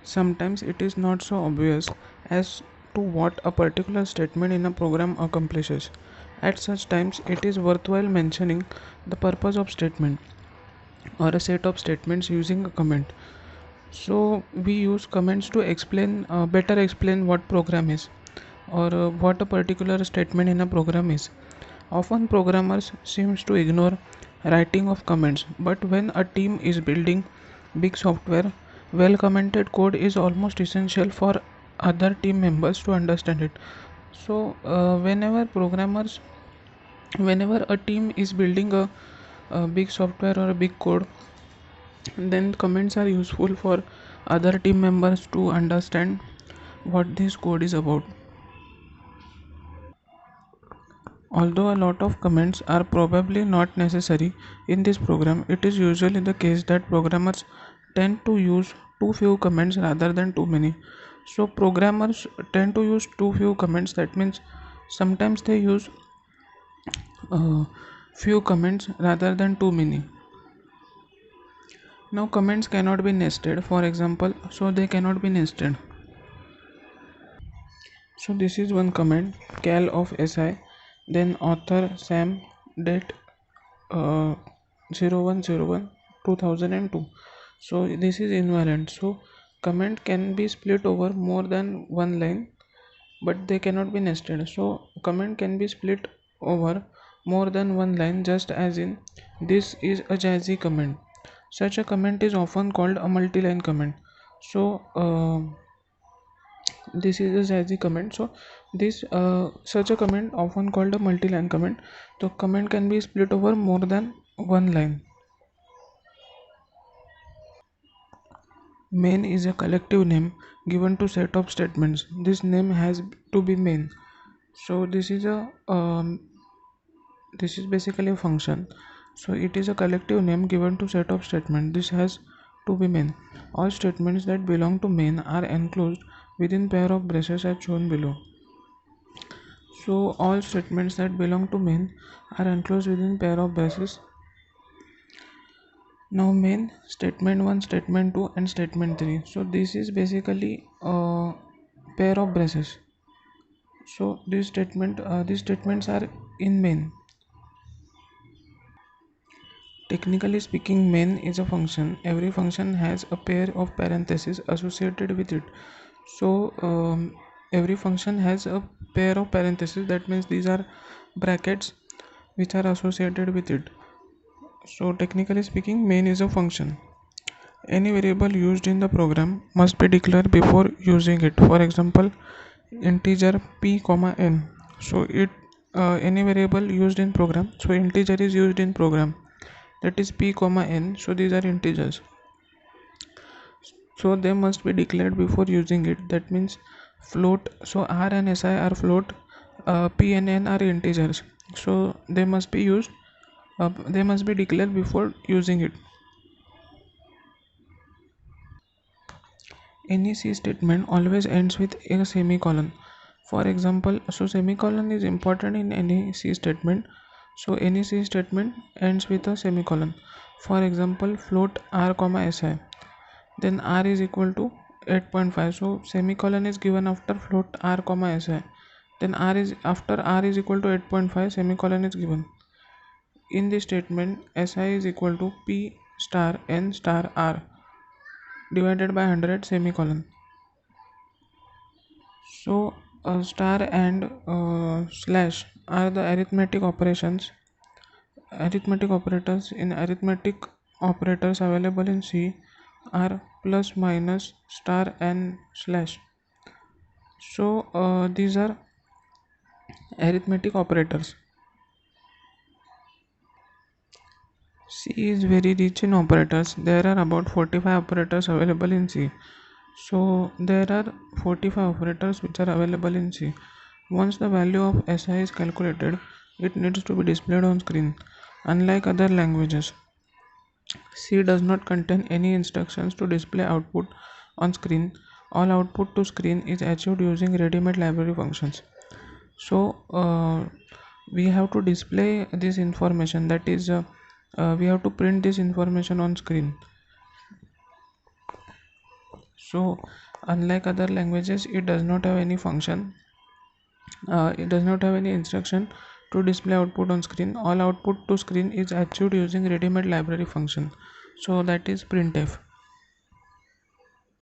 Sometimes it is not so obvious as to what a particular statement in a program accomplishes. At such times it is worthwhile mentioning the purpose of statement or a set of statements using a comment. So we use comments to explain better explain what program is, or what a particular statement in a program is. Often programmers seems to ignore writing of comments, but when a team is building big software, well commented code is almost essential for other team members to understand it. So whenever a team is building a big software or a big code, then comments are useful for other team members to understand what this code is about. Although a lot of comments are probably not necessary in this program, it is usually the case that programmers tend to use too few comments rather than too many. So programmers tend to use too few comments. That means sometimes they use few comments rather than too many. Now comments cannot be nested, for example, so they cannot be nested. So this is one comment, cal of si, then author Sam, date 0101 2002. So this is invariant. So comment can be split over more than one line, but they cannot be nested. So comment can be split over more than one line, just as in this is a jazzy comment. Such a comment is often called a multi-line comment. So this is a jazzy comment. So this such a comment often called a multi-line comment. The comment can be split over more than one line. Main is a collective name given to set of statements. This name has to be main. So this is basically a function. So it is a collective name given to set of statements. This has to be main. All statements that belong to main are enclosed within pair of braces as shown below. So all statements that belong to main are enclosed within pair of braces. Now main, statement 1, statement 2 and statement 3. So this is basically a pair of braces. So these statements are in main. Technically speaking, main is a function. Every function has a pair of parentheses associated with it. So every function has a pair of parentheses. That means these are brackets which are associated with it. So technically speaking, main is a function. Any variable used in the program must be declared before using it. For example, integer p comma n. So any variable used in program. So integer is used in program, that is p comma n. So these are integers. So they must be declared before using it. That means float. So r and si are float. P and n are integers. So they must be used. They must be declared before using it. Any C statement always ends with a semicolon. For example, so semicolon is important in any C statement. So any C statement ends with a semicolon. For example, float r comma si. Then r is equal to 8.5. So semicolon is given after float r comma si. Then r is equal to 8.5, semicolon is given. In this statement, si is equal to p star n star r divided by 100 semicolon. So star and slash are the arithmetic operators. In arithmetic operators available in C are plus, minus, star and slash. So these are arithmetic operators. C is very rich in operators. There are about 45 operators available in C. So there are 45 operators which are available in C. Once the value of SI is calculated, it needs to be displayed on screen. Unlike other languages, C does not contain any instructions to display output on screen. All output to screen is achieved using ready-made library functions. So we have to display this information, that is we have to print this information on screen. So unlike other languages, it does not have any function. It does not have any instruction to display output on screen. All output to screen is achieved using ready-made library function, so that is printf.